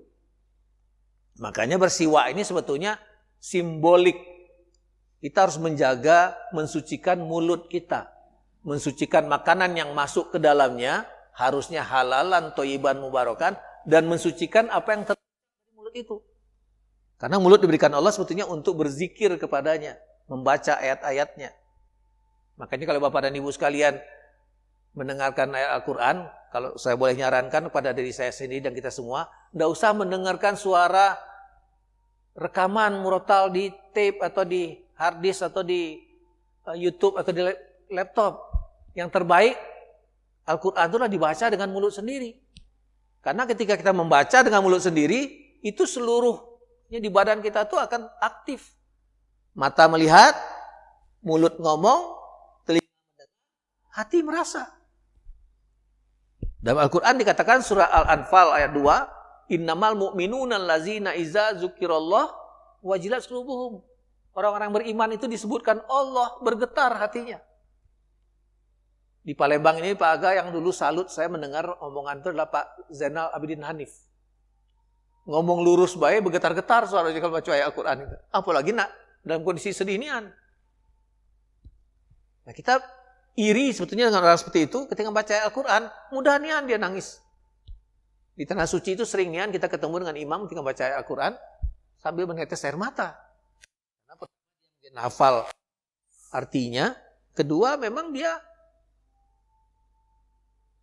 Makanya bersiwak ini sebetulnya simbolik. Kita harus menjaga, mensucikan mulut kita. Mensucikan makanan yang masuk ke dalamnya, harusnya halalan, thayyiban, mubarakan, dan mensucikan apa yang terjadi di mulut itu. Karena mulut diberikan Allah sebetulnya untuk berzikir kepadanya, membaca ayat-ayatnya. Makanya kalau Bapak dan Ibu sekalian mendengarkan ayat Al-Quran, kalau saya boleh nyarankan kepada diri saya sendiri dan kita semua, tidak usah mendengarkan suara rekaman murotal di tape atau di hard disk atau di YouTube atau di laptop. Yang terbaik, Al-Quran itulah dibaca dengan mulut sendiri. Karena ketika kita membaca dengan mulut sendiri, itu seluruhnya di badan kita itu akan aktif. Mata melihat, mulut ngomong, telinga mendengar, hati merasa. Dalam Al-Quran dikatakan surah Al-Anfal ayat 2, innamal mu'minuna allazina iza zukirallah wajilat qulubuhum. Orang-orang beriman itu disebutkan Allah, bergetar hatinya. Di Palembang ini Pak Aga yang dulu salut saya mendengar omongan itu adalah Pak Zainal Abidin Hanif. Ngomong lurus baik, bergetar-getar suaranya kalau baca ayat Al-Quran itu. Apalagi nak dalam kondisi sedih inian. Nah kita iri sebetulnya dengan orang seperti itu ketika baca ayat Al-Quran, mudah nian dia nangis. Di Tanah Suci itu sering nian kita ketemu dengan imam ketika baca ayat Al-Quran sambil menetes air mata. Kenapa? Dia hafal artinya. Kedua memang dia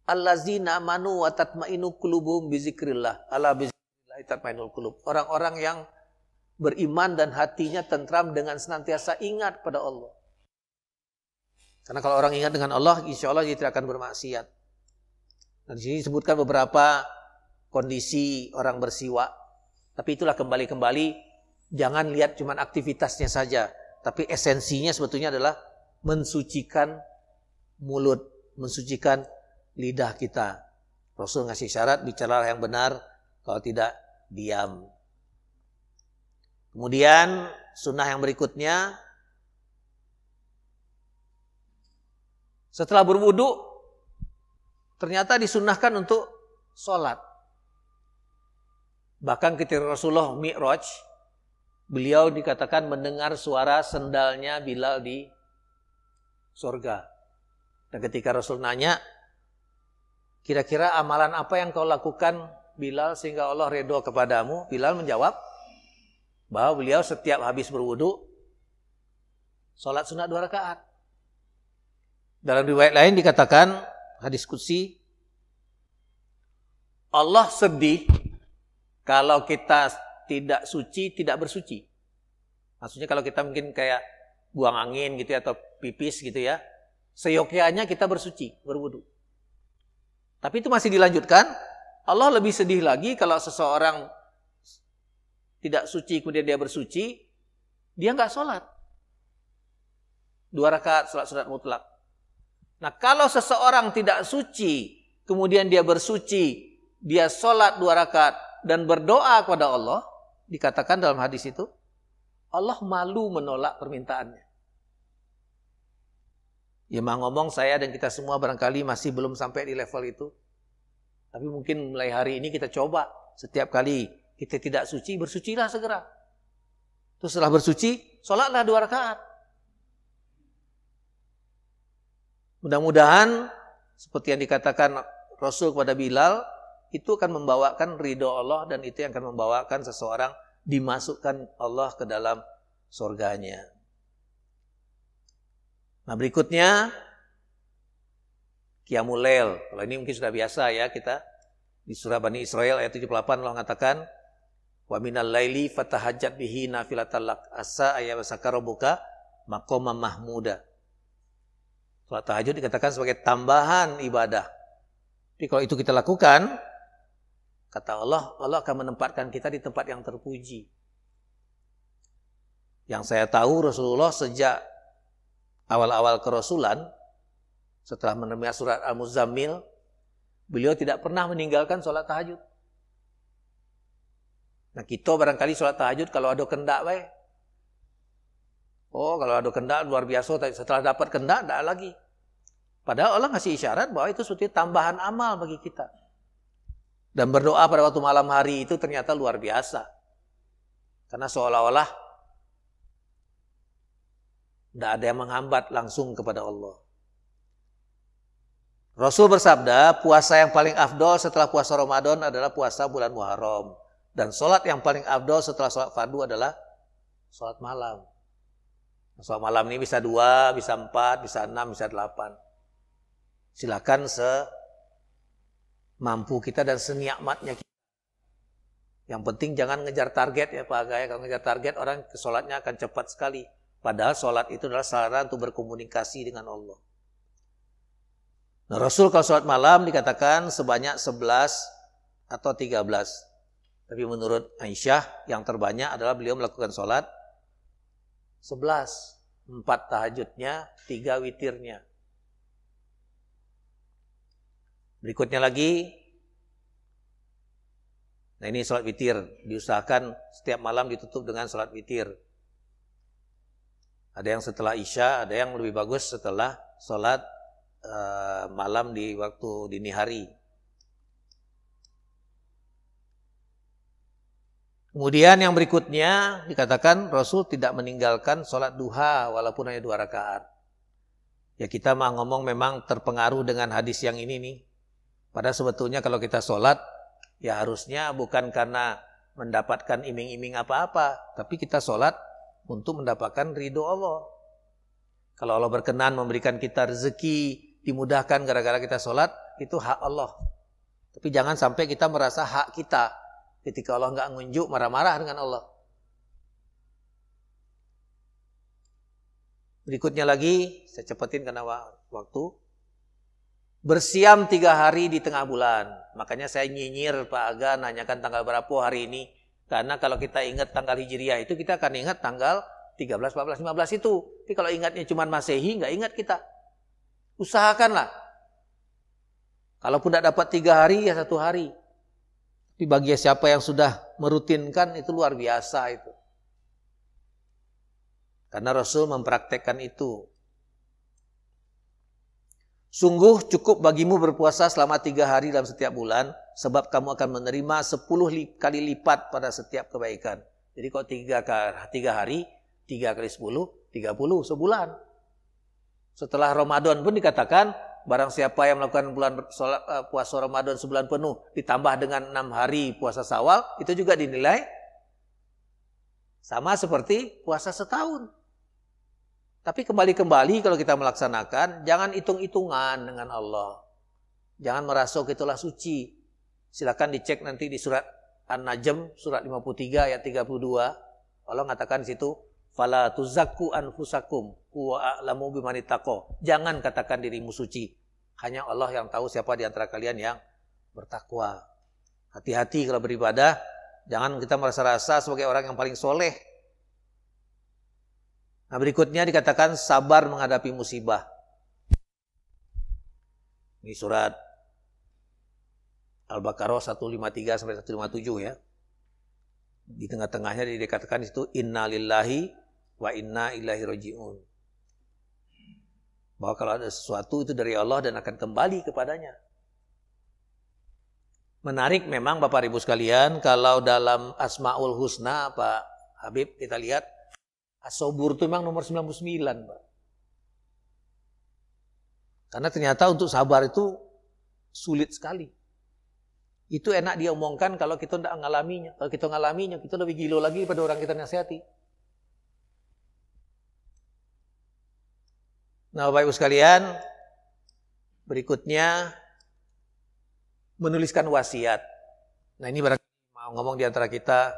allazina amanu wa tatmainu qulubuhum bizikrillah. Ala bizikrillah tatmainul qulub. Orang-orang yang beriman dan hatinya tentram dengan senantiasa ingat pada Allah. Karena kalau orang ingat dengan Allah, insya Allah dia tidak akan bermaksiat. Nah, di sini disebutkan beberapa kondisi orang bersiwak. Tapi itulah kembali-kembali, jangan lihat cuma aktivitasnya saja. Tapi esensinya sebetulnya adalah mensucikan mulut, mensucikan lidah kita. Rasul ngasih syarat, bicaralah yang benar, kalau tidak diam. Kemudian sunnah yang berikutnya, setelah berwudu, ternyata disunnahkan untuk sholat. Bahkan ketika Rasulullah Mi'raj, beliau dikatakan mendengar suara sendalnya Bilal di surga. Dan ketika Rasul nanya, kira-kira amalan apa yang kau lakukan Bilal sehingga Allah ridho kepadamu? Bilal menjawab bahwa beliau setiap habis berwudu sholat sunat 2 rakaat. Dalam riwayat lain dikatakan hadis qudsi, Allah sedih kalau kita tidak suci, tidak bersuci. Maksudnya kalau kita mungkin kayak buang angin gitu ya, atau pipis gitu ya, seyogyanya kita bersuci, berwudu. Tapi itu masih dilanjutkan. Allah lebih sedih lagi kalau seseorang tidak suci kemudian dia bersuci, dia nggak sholat. 2 rakaat sholat sunat mutlak. Nah, kalau seseorang tidak suci, kemudian dia bersuci, dia sholat 2 rakaat dan berdoa kepada Allah, dikatakan dalam hadis itu, Allah malu menolak permintaannya. Ya ngomong saya dan kita semua barangkali masih belum sampai di level itu. Tapi mungkin mulai hari ini kita coba, setiap kali kita tidak suci, bersucilah segera. Terus setelah bersuci, sholatlah 2 rakaat. Mudah-mudahan seperti yang dikatakan Rasul kepada Bilal, itu akan membawakan ridho Allah dan itu yang akan membawakan seseorang dimasukkan Allah ke dalam surganya. Nah, berikutnya Qiyamul Lail. Kalau ini mungkin sudah biasa ya kita di surah Bani Israil ayat 78 Allah mengatakan wa minal laili fatahajjat bihi nafilatan lak asa ayyabasaka rabbuka maqaman mahmuda. Salat tahajud dikatakan sebagai tambahan ibadah. Tapi kalau itu kita lakukan, kata Allah, Allah akan menempatkan kita di tempat yang terpuji. Yang saya tahu Rasulullah sejak awal-awal kerasulan, setelah menerima surat Al-Muzammil, beliau tidak pernah meninggalkan sholat tahajud. Nah, kita barangkali sholat tahajud kalau ada kendak baik. Oh, kalau ada kendak luar biasa, setelah dapat kendak tidak lagi. Padahal Allah ngasih isyarat bahwa itu seperti tambahan amal bagi kita. Dan berdoa pada waktu malam hari itu ternyata luar biasa. Karena seolah-olah tidak ada yang menghambat langsung kepada Allah. Rasul bersabda, puasa yang paling afdol setelah puasa Ramadan adalah puasa bulan Muharram. Dan sholat yang paling afdol setelah sholat fardu adalah sholat malam. Sholat malam ini bisa 2, bisa 4, bisa 6, bisa 8. Silakan semampu kita dan seniakmatnya kita. Yang penting jangan ngejar target ya Pak Aga. Kalau ngejar target orang ke sholatnya akan cepat sekali. Padahal sholat itu adalah sarana untuk berkomunikasi dengan Allah. Nah, Rasul kalau sholat malam dikatakan sebanyak 11 atau 13. Tapi menurut Aisyah yang terbanyak adalah beliau melakukan sholat 11. 4 tahajudnya, 3 witirnya. Berikutnya lagi, nah ini sholat witir. Diusahakan setiap malam ditutup dengan sholat witir. Ada yang setelah Isya, ada yang lebih bagus setelah sholat malam di waktu dini hari. Kemudian yang berikutnya dikatakan Rasul tidak meninggalkan sholat duha walaupun hanya 2 rakaat. Ya kita mah ngomong memang terpengaruh dengan hadis yang ini nih. Padahal sebetulnya kalau kita sholat ya harusnya bukan karena mendapatkan iming-iming apa-apa. Tapi kita sholat untuk mendapatkan ridho Allah. Kalau Allah berkenan memberikan kita rezeki, dimudahkan gara-gara kita sholat, itu hak Allah. Tapi jangan sampai kita merasa hak kita. Ketika Allah nggak ngunjuk, marah-marah dengan Allah. Berikutnya lagi, saya cepetin karena waktu. Bersiam 3 hari di tengah bulan. Makanya saya nyinyir Pak Aga nanyakan tanggal berapa hari ini. Karena kalau kita ingat tanggal Hijriah itu, kita akan ingat tanggal 13, 14, 15 itu. Tapi kalau ingatnya cuma Masehi, nggak ingat kita. Usahakanlah. Kalaupun tidak dapat 3 hari, ya 1 hari. Tapi bagi siapa yang sudah merutinkan, itu luar biasa itu. Karena Rasul mempraktekkan itu. Sungguh cukup bagimu berpuasa selama 3 hari dalam setiap bulan, sebab kamu akan menerima 10 kali lipat pada setiap kebaikan. Jadi kalau 3 hari, 3 kali 10, 30 sebulan. Setelah Ramadan pun dikatakan, barang siapa yang melakukan puasa Ramadan sebulan penuh, ditambah dengan 6 hari puasa Syawal, itu juga dinilai sama seperti puasa setahun. Tapi kembali kalau kita melaksanakan, jangan hitung-hitungan dengan Allah. Jangan merasa itulah suci. Silakan dicek nanti di surat An-Najm, surat 53 ayat 32. Allah mengatakan di situ, Fala tuzakku anfusakum huwa a'lamu biman ittaqo. Jangan katakan dirimu suci. Hanya Allah yang tahu siapa di antara kalian yang bertakwa. Hati-hati kalau beribadah, jangan kita merasa-rasa sebagai orang yang paling soleh. Nah, berikutnya dikatakan sabar menghadapi musibah. Ini surat Al-Baqarah 153 sampai 157 ya. Di tengah-tengahnya dikatakan di situ innalillahi wa inna ilaihi raji'un. Bahwa kalau ada sesuatu itu dari Allah dan akan kembali kepadanya. Menarik memang Bapak Ibu sekalian, kalau dalam Asmaul Husna Pak Habib kita lihat As-Sabur itu memang nomor 99 Pak. Karena ternyata untuk sabar itu sulit sekali. Itu enak dia omongkan kalau kita tidak mengalaminya. Kalau kita mengalaminya, kita lebih gilo lagi pada orang kita nasihati. Nah, Bapak Ibu sekalian, berikutnya menuliskan wasiat. Nah, ini barangkali mau ngomong di antara kita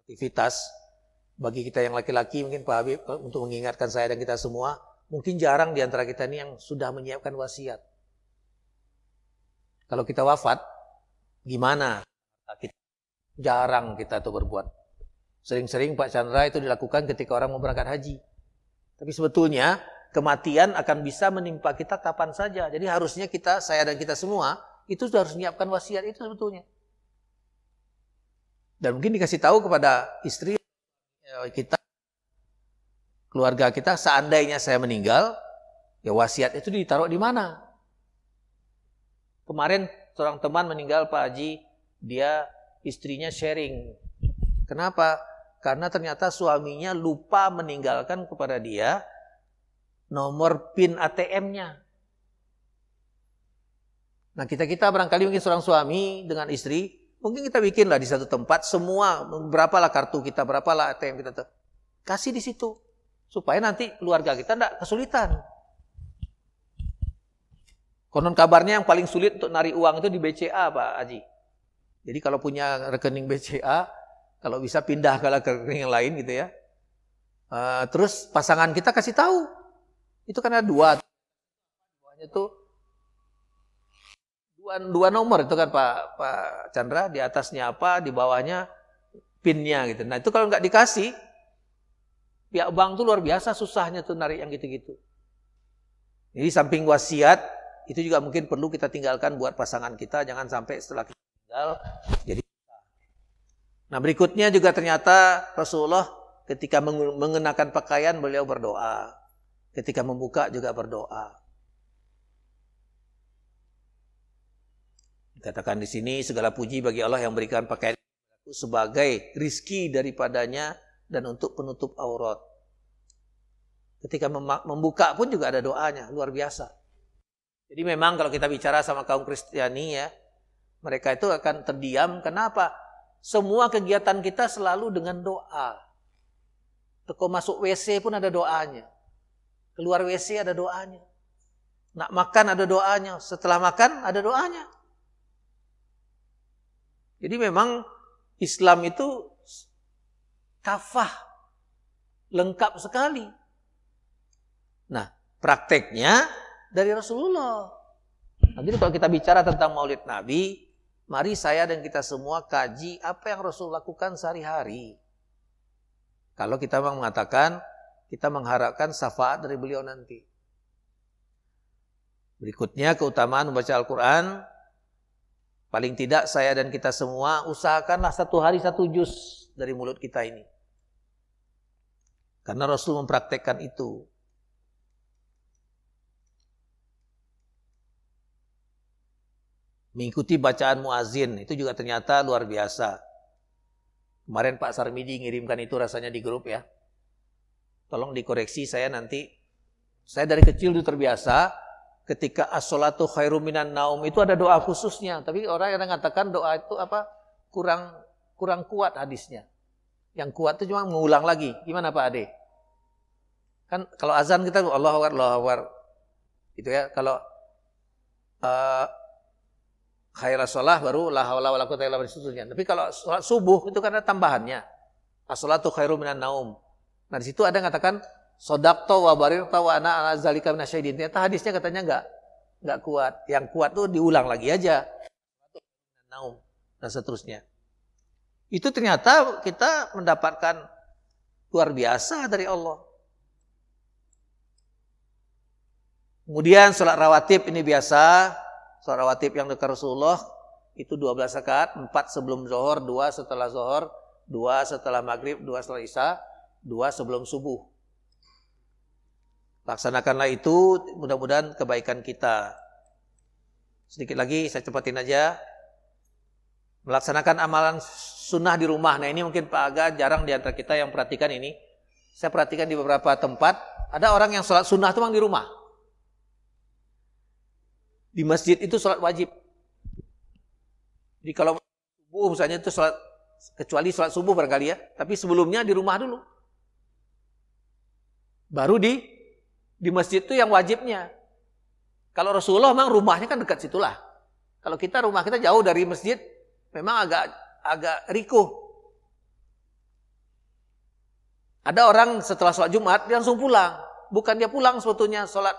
aktivitas bagi kita yang laki-laki mungkin Pak Habib untuk mengingatkan saya dan kita semua, mungkin jarang di antara kita ini yang sudah menyiapkan wasiat. Kalau kita wafat, gimana? Jarang kita tuh berbuat. Sering-sering Pak Chandra itu dilakukan ketika orang mau berangkat haji. Tapi sebetulnya kematian akan bisa menimpa kita kapan saja. Jadi harusnya kita, saya dan kita semua, itu sudah harus menyiapkan wasiat itu sebetulnya. Dan mungkin dikasih tahu kepada istri kita, keluarga kita, seandainya saya meninggal, ya wasiat itu ditaruh di mana? Kemarin seorang teman meninggal Pak Haji, dia istrinya sharing. Kenapa? Karena ternyata suaminya lupa meninggalkan kepada dia nomor PIN ATM-nya. Nah kita barangkali mungkin seorang suami dengan istri, mungkin kita bikinlah di satu tempat semua, berapalah kartu kita, berapalah ATM kita, kasih di situ. Supaya nanti keluarga kita tidak kesulitan. Konon kabarnya yang paling sulit untuk nari uang itu di BCA Pak Haji. Jadi kalau punya rekening BCA, kalau bisa pindah ke rekening yang lain gitu ya. Terus pasangan kita kasih tahu. Itu kan ada dua. Itu dua nomor itu kan Pak Chandra. Di atasnya apa, di bawahnya PIN-nya gitu. Nah itu kalau nggak dikasih, pihak bank tuh luar biasa susahnya tuh narik yang gitu-gitu. Jadi samping wasiat, itu juga mungkin perlu kita tinggalkan buat pasangan kita, jangan sampai setelah kita tinggal jadi. Nah berikutnya juga ternyata Rasulullah ketika mengenakan pakaian beliau berdoa, ketika membuka juga berdoa. Dikatakan di sini segala puji bagi Allah yang memberikan pakaian itu sebagai rizki daripadanya dan untuk penutup aurat. Ketika membuka pun juga ada doanya, luar biasa. Jadi memang kalau kita bicara sama kaum Kristiani ya, mereka itu akan terdiam. Kenapa? Semua kegiatan kita selalu dengan doa. Teko masuk WC pun ada doanya. Keluar WC ada doanya. Nak makan ada doanya. Setelah makan ada doanya. Jadi memang Islam itu kafah. Lengkap sekali. Nah prakteknya dari Rasulullah. Jadi kalau kita bicara tentang Maulid Nabi, mari saya dan kita semua kaji apa yang Rasul lakukan sehari-hari. Kalau kita memang mengatakan kita mengharapkan syafaat dari beliau nanti. Berikutnya keutamaan membaca Al-Quran. Paling tidak saya dan kita semua usahakanlah satu hari satu juz dari mulut kita ini. Karena Rasul mempraktekkan itu. Mengikuti bacaan muazin itu juga ternyata luar biasa. Kemarin Pak Sarmidi ngirimkan itu rasanya di grup ya. Tolong dikoreksi saya nanti. Saya dari kecil itu terbiasa ketika as-sholatu khairum minan naum itu ada doa khususnya. Tapi orang yang mengatakan doa itu apa? Kurang kuat hadisnya. Yang kuat itu cuma mengulang lagi. Gimana Pak Ade? Kan kalau azan kita Allahu Akbar, Allahu Akbar. Gitu ya. Kalau khairas shalah baru la haula wala quwwata illa billah seterusnya. Tapi kalau sholat subuh itu kan ada tambahannya. As-sholatu khairum minan naum. Nah, di situ ada yang katakan shadaqta wa barirta wa ana ala zalika minasyahidin. Ternyata hadisnya katanya enggak kuat. Yang kuat tuh diulang lagi aja. Naum dan seterusnya. Itu ternyata kita mendapatkan luar biasa dari Allah. Kemudian sholat rawatib ini biasa. Sholat rawatib yang dekat Rasulullah itu 12 rakaat, 4 sebelum zuhur, 2 setelah zuhur, 2 setelah maghrib, 2 setelah isya, 2 sebelum subuh. Laksanakanlah itu, mudah-mudahan kebaikan kita. Sedikit lagi, saya cepatin aja. Melaksanakan amalan sunnah di rumah. Nah, ini mungkin Pak Aga jarang di antara kita yang perhatikan ini. Saya perhatikan di beberapa tempat, ada orang yang sholat sunnah itu memang di rumah. Di masjid itu sholat wajib. Jadi kalau subuh misalnya itu sholat, kecuali sholat subuh barangkali ya, tapi sebelumnya di rumah dulu. Baru di masjid itu yang wajibnya. Kalau Rasulullah memang rumahnya kan dekat situlah. Kalau kita rumah kita jauh dari masjid, memang agak rikuh. Ada orang setelah sholat Jumat dia langsung pulang. Bukan dia pulang sebetulnya, sholat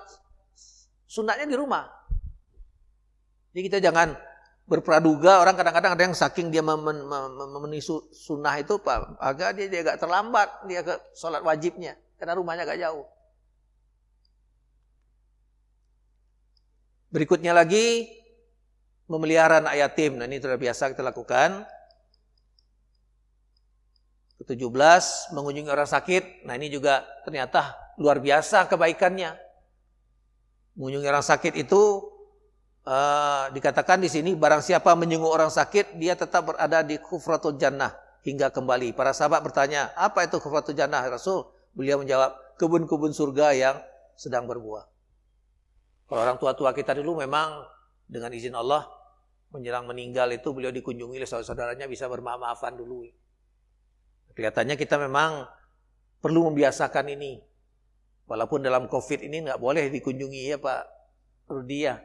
sunatnya di rumah. Jadi kita jangan berpraduga, orang kadang-kadang ada yang saking dia memenuhi sunnah itu, Pak, agak dia agak terlambat dia ke sholat wajibnya, karena rumahnya agak jauh. Berikutnya lagi, memelihara anak yatim. Nah, ini sudah biasa kita lakukan. Ke-17, mengunjungi orang sakit. Nah, ini juga ternyata luar biasa kebaikannya. Mengunjungi orang sakit itu dikatakan di sini, barang siapa menyenguk orang sakit, dia tetap berada di khufratul jannah hingga kembali. Para sahabat bertanya, apa itu khufratul jannah, Rasul? Beliau menjawab, kebun-kebun surga yang sedang berbuah. Kalau orang tua-tua kita dulu memang dengan izin Allah menjelang meninggal itu beliau dikunjungi oleh saudara-saudaranya, bisa bermaaf-maafan dulu. Kelihatannya kita memang perlu membiasakan ini. Walaupun dalam COVID ini nggak boleh dikunjungi ya Pak Rudi ya.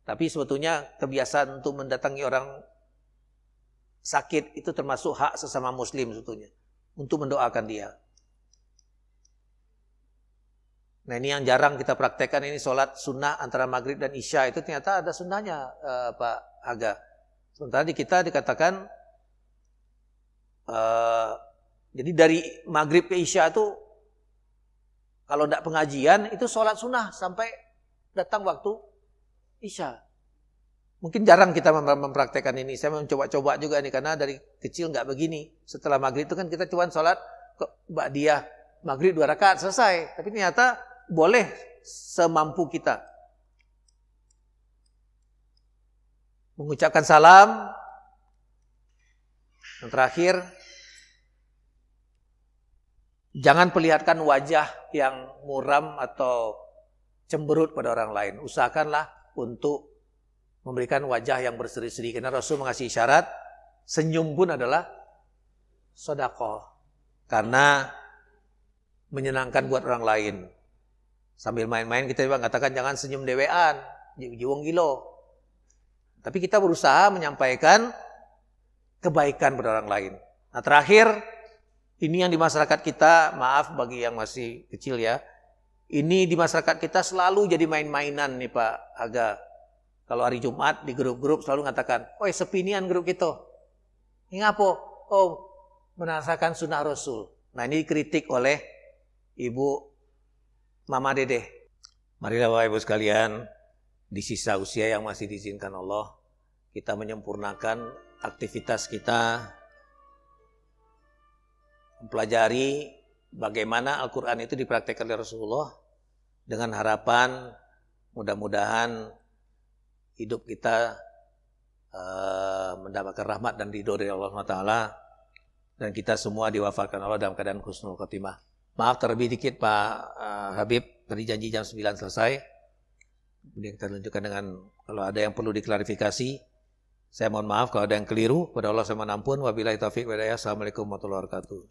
Tapi sebetulnya kebiasaan untuk mendatangi orang sakit itu termasuk hak sesama muslim sebetulnya. Untuk mendoakan dia. Nah, ini yang jarang kita praktekkan, ini sholat sunnah antara maghrib dan isya. Itu ternyata ada sunnahnya Pak Aga. Sementara di kita dikatakan jadi dari maghrib ke isya itu kalau tidak pengajian itu sholat sunnah sampai datang waktu isya. Mungkin jarang kita mempraktekkan ini. Saya mencoba-coba juga nih karena dari kecil nggak begini. Setelah maghrib itu kan kita cuma sholat ba'diyah maghrib 2 rakaat selesai. Tapi ternyata boleh semampu kita. Mengucapkan salam. Yang terakhir, jangan perlihatkan wajah yang muram atau cemberut pada orang lain. Usahakanlah untuk memberikan wajah yang berseri-seri. Karena Rasul mengasih isyarat, senyum pun adalah sedekah. Karena menyenangkan buat orang lain. Sambil main-main kita juga katakan jangan senyum dewean, jiwang gilo. Tapi kita berusaha menyampaikan kebaikan pada orang lain. Nah, terakhir, ini yang di masyarakat kita, maaf bagi yang masih kecil ya, ini di masyarakat kita selalu jadi main-mainan nih Pak Aga. Kalau hari Jumat di grup-grup selalu mengatakan, "Oi, sepinian grup kita. Ini apa? Oh, menasakan sunnah Rasul." Nah, ini dikritik oleh Ibu Mama Dede. Marilah Bapak Ibu sekalian, di sisa usia yang masih diizinkan Allah, kita menyempurnakan aktivitas kita, mempelajari bagaimana Al-Quran itu dipraktekkan oleh Rasulullah, dengan harapan mudah-mudahan hidup kita mendapatkan rahmat dan ridho dari Allah SWT, dan kita semua diwafatkan Allah dalam keadaan husnul khotimah. Maaf terlebih dikit Pak Habib, tadi janji jam 9 selesai. Kemudian kita lanjutkan dengan kalau ada yang perlu diklarifikasi. Saya mohon maaf kalau ada yang keliru. Pada Allah saya mohon ampun. Wabillahi taufiq wal hidayah. Assalamualaikum warahmatullahi wabarakatuh.